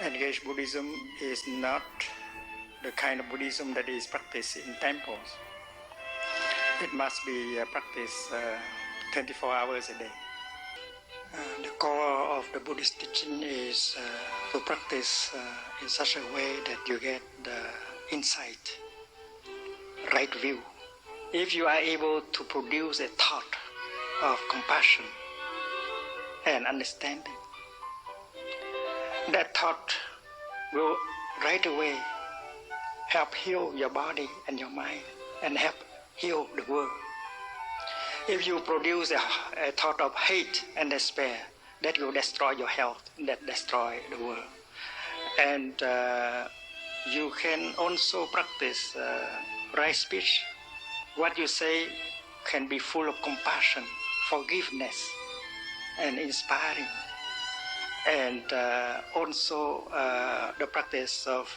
Engaged Buddhism is not the kind of Buddhism that is practiced in temples. It must be practiced 24 hours a day. The core of the Buddhist teaching is to practice in such a way that you get the insight, right view. If you are able to produce a thought of compassion and understanding, that thought will right away help heal your body and your mind and help heal the world. If you produce a thought of hate and despair, that will destroy your health, that destroy the world. And you can also practice right speech. What you say can be full of compassion, forgiveness, and inspiring. And also the practice of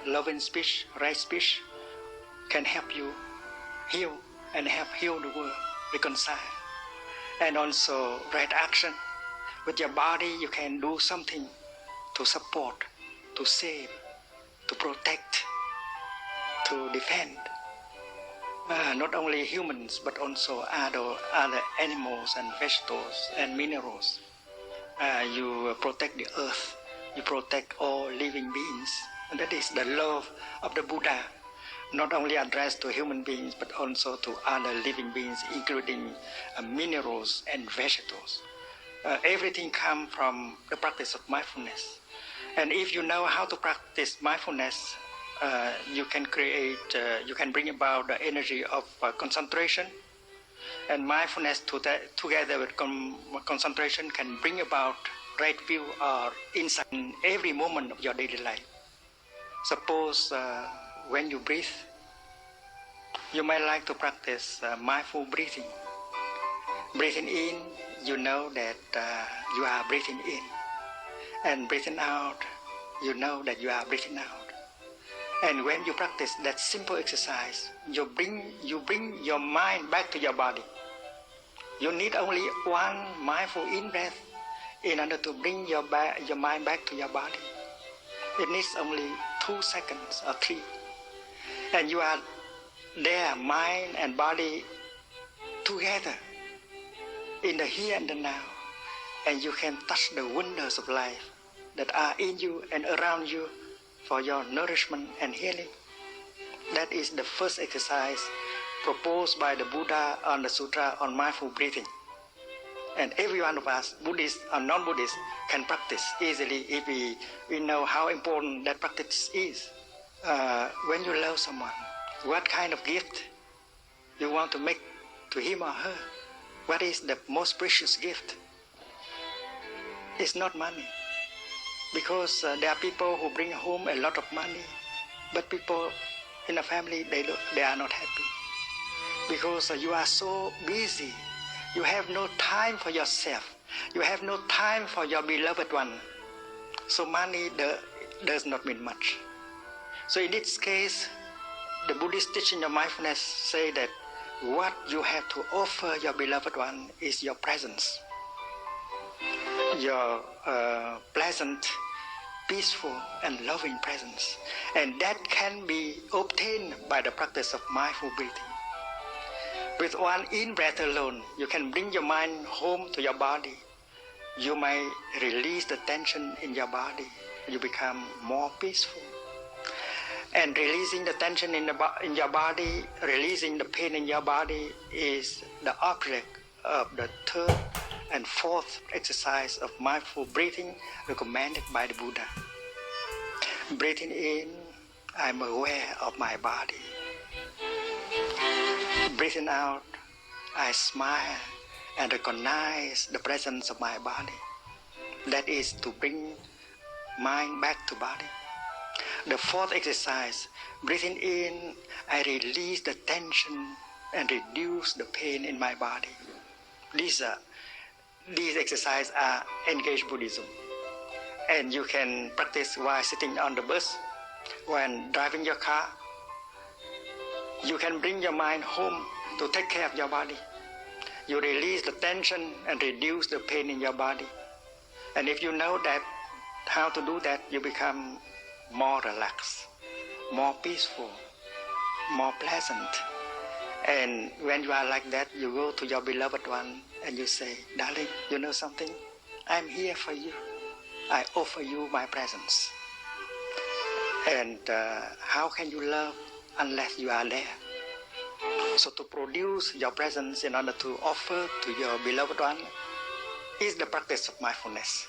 loving speech, right speech, can help you heal and help heal the world, reconcile. And also right action. With your body you can do something to support, to save, to protect, to defend. Not only humans but also other animals and vegetables and minerals. You protect the earth, you protect all living beings. And that is the love of the Buddha, not only addressed to human beings but also to other living beings, including minerals and vegetables. Everything comes from the practice of mindfulness. And if you know how to practice mindfulness, you can bring about the energy of concentration. And mindfulness together with concentration can bring about right view or insight in every moment of your daily life. Suppose when you breathe, you might like to practice mindful breathing. Breathing in, you know that you are breathing in. And breathing out, you know that you are breathing out. And when you practice that simple exercise, you bring your mind back to your body. You need only one mindful in-breath in order to bring your mind back to your body. It needs only 2 seconds or 3. And you are there, mind and body together in the here and the now. And you can touch the wonders of life that are in you and around you for your nourishment and healing. That is the first exercise proposed by the Buddha on the Sutra on mindful breathing. And every one of us, Buddhist or non-Buddhist, can practice easily if we know how important that practice is. When you love someone, what kind of gift you want to make to him or her? What is the most precious gift? It's not money. Because there are people who bring home a lot of money, but people in a family, they are not happy. Because you are so busy, you have no time for yourself, you have no time for your beloved one. So money does not mean much. So in this case, the Buddhist teaching of mindfulness say that what you have to offer your beloved one is your presence. Your pleasant, peaceful and loving presence. And that can be obtained by the practice of mindful breathing. With one in-breath alone, you can bring your mind home to your body. You may release the tension in your body. You become more peaceful. And releasing the tension in your body, releasing the pain in your body is the object of the third and fourth exercise of mindful breathing recommended by the Buddha. Breathing in, I'm aware of my body. Breathing out, I smile and recognize the presence of my body. That is to bring mind back to body. The fourth exercise, breathing in, I release the tension and reduce the pain in my body. These exercises are engaged Buddhism. And you can practice while sitting on the bus, when driving your car. You can bring your mind home to take care of your body. You release the tension and reduce the pain in your body. And if you know that how to do that? You become more relaxed, more peaceful, more pleasant. And when you are like that, you go to your beloved one and you say, darling, you know something? I'm here for you. I offer you my presence. And how can you love unless you are there? So to produce your presence in order to offer to your beloved one is the practice of mindfulness.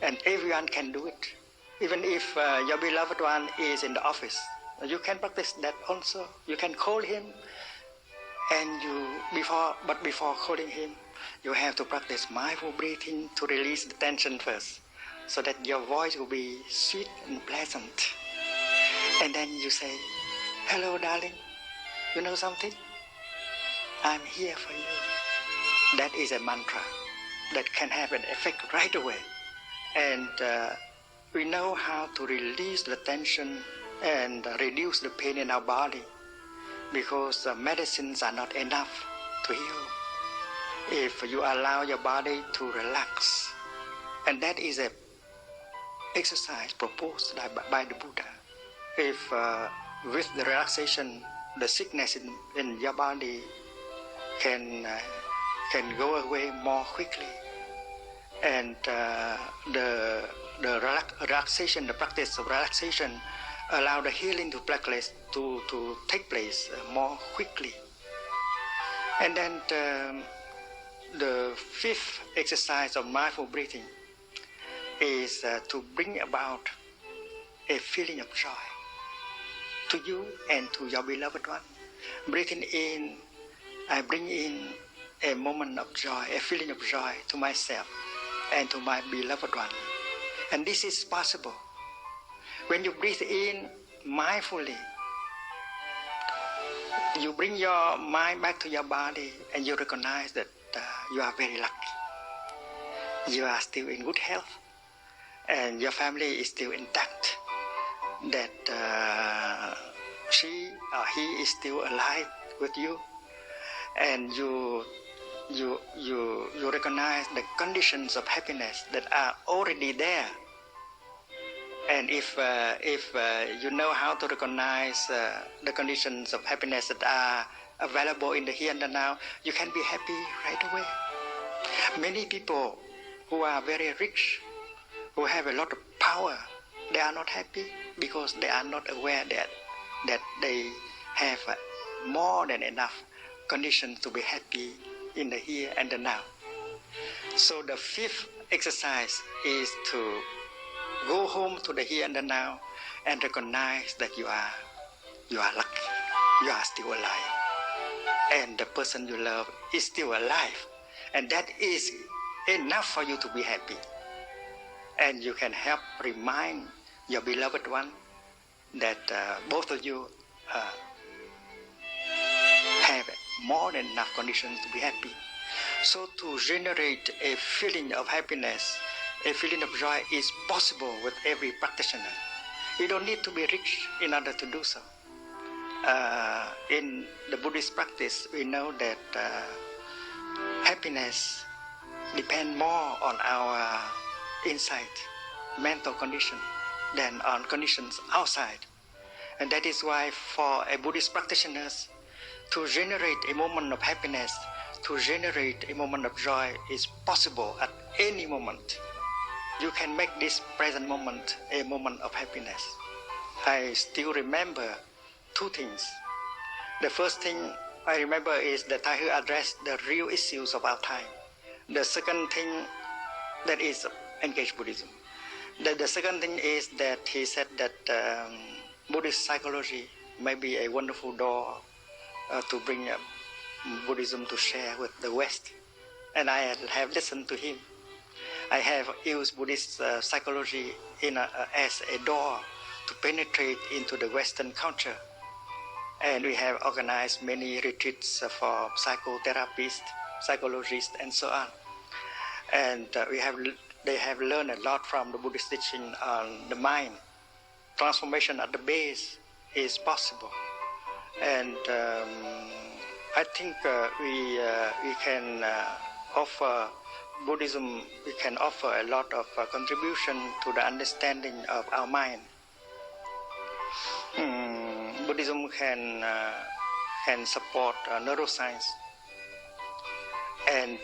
And everyone can do it. Even if your beloved one is in the office, you can practice that also. You can call him, and before calling him, you have to practice mindful breathing to release the tension first, so that your voice will be sweet and pleasant. And then you say, hello, darling, you know something? I'm here for you. That is a mantra that can have an effect right away. And we know how to release the tension and reduce the pain in our body, because medicines are not enough to heal. If you allow your body to relax, and that is an exercise proposed by the Buddha. If with the relaxation, the sickness in your body can go away more quickly, and the relaxation, the practice of relaxation, allow the healing to take place more quickly. And then the fifth exercise of mindful breathing is to bring about a feeling of joy to you and to your beloved one. Breathing in, I bring in a moment of joy, a feeling of joy to myself and to my beloved one. And this is possible. When you breathe in mindfully, you bring your mind back to your body and you recognize that you are very lucky. You are still in good health and your family is still intact, that she or he is still alive with you, and you recognize the conditions of happiness that are already there. And if you know how to recognize the conditions of happiness that are available in the here and the now, you can be happy right away. Many people who are very rich, who have a lot of power, they are not happy because they are not aware that they have more than enough conditions to be happy in the here and the now. So the fifth exercise is to go home to the here and the now and recognize that you are lucky, you are still alive, and the person you love is still alive, and that is enough for you to be happy. And you can help remind your beloved one that both of you have more than enough conditions to be happy. So to generate a feeling of happiness, a feeling of joy is possible with every practitioner. You don't need to be rich in order to do so. In the Buddhist practice, we know that happiness depends more on our inside mental condition than on conditions outside. And that is why for a Buddhist practitioner, to generate a moment of happiness, to generate a moment of joy is possible at any moment. You can make this present moment a moment of happiness. I still remember two things. The first thing I remember is that Thich addressed the real issues of our time. The second thing, that is engaged Buddhism. The second thing is that he said that Buddhist psychology may be a wonderful door to bring Buddhism to share with the West. And I have listened to him. I have used Buddhist psychology as a door to penetrate into the Western culture. And we have organized many retreats for psychotherapists, psychologists, and so on. And they have learned a lot from the Buddhist teaching on the mind. Transformation at the base is possible. And I think we can offer Buddhism we can offer a lot of contribution to the understanding of our mind. Buddhism can support neuroscience, and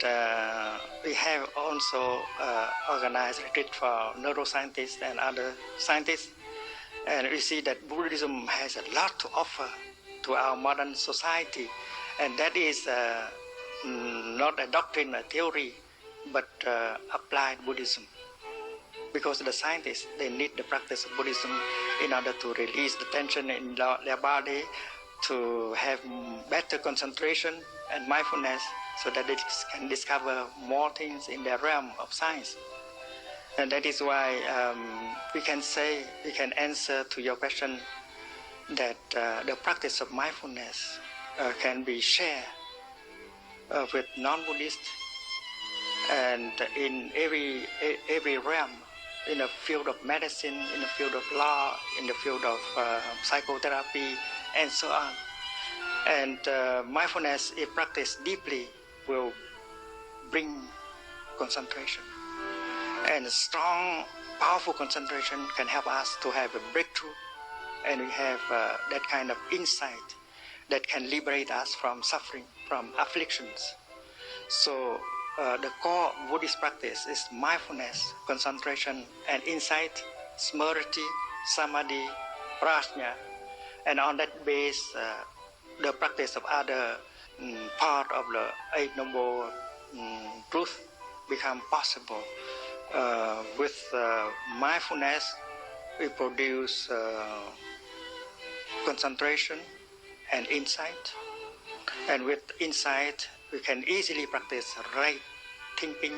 we have also organized retreat for neuroscientists and other scientists, and we see that Buddhism has a lot to offer to our modern society, and that is not a doctrine, a theory, but applied Buddhism. Because the scientists, they need the practice of Buddhism in order to release the tension in their body, to have better concentration and mindfulness, so that they can discover more things in the realm of science. And that is why we can answer to your question that the practice of mindfulness can be shared with non-Buddhists, and in every realm, in the field of medicine, in the field of law, in the field of psychotherapy, and so on. And mindfulness, if practiced deeply, will bring concentration. And strong, powerful concentration can help us to have a breakthrough, and we have that kind of insight that can liberate us from suffering, from afflictions. So the core Buddhist practice is mindfulness, concentration, and insight, smriti, samadhi, prajna, and on that base, the practice of other part of the Eight Noble Truth become possible. With mindfulness, we produce concentration and insight, and with insight, we can easily practice right thinking,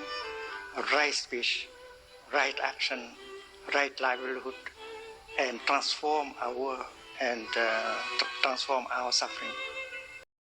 right speech, right action, right livelihood, and transform our world and transform our suffering.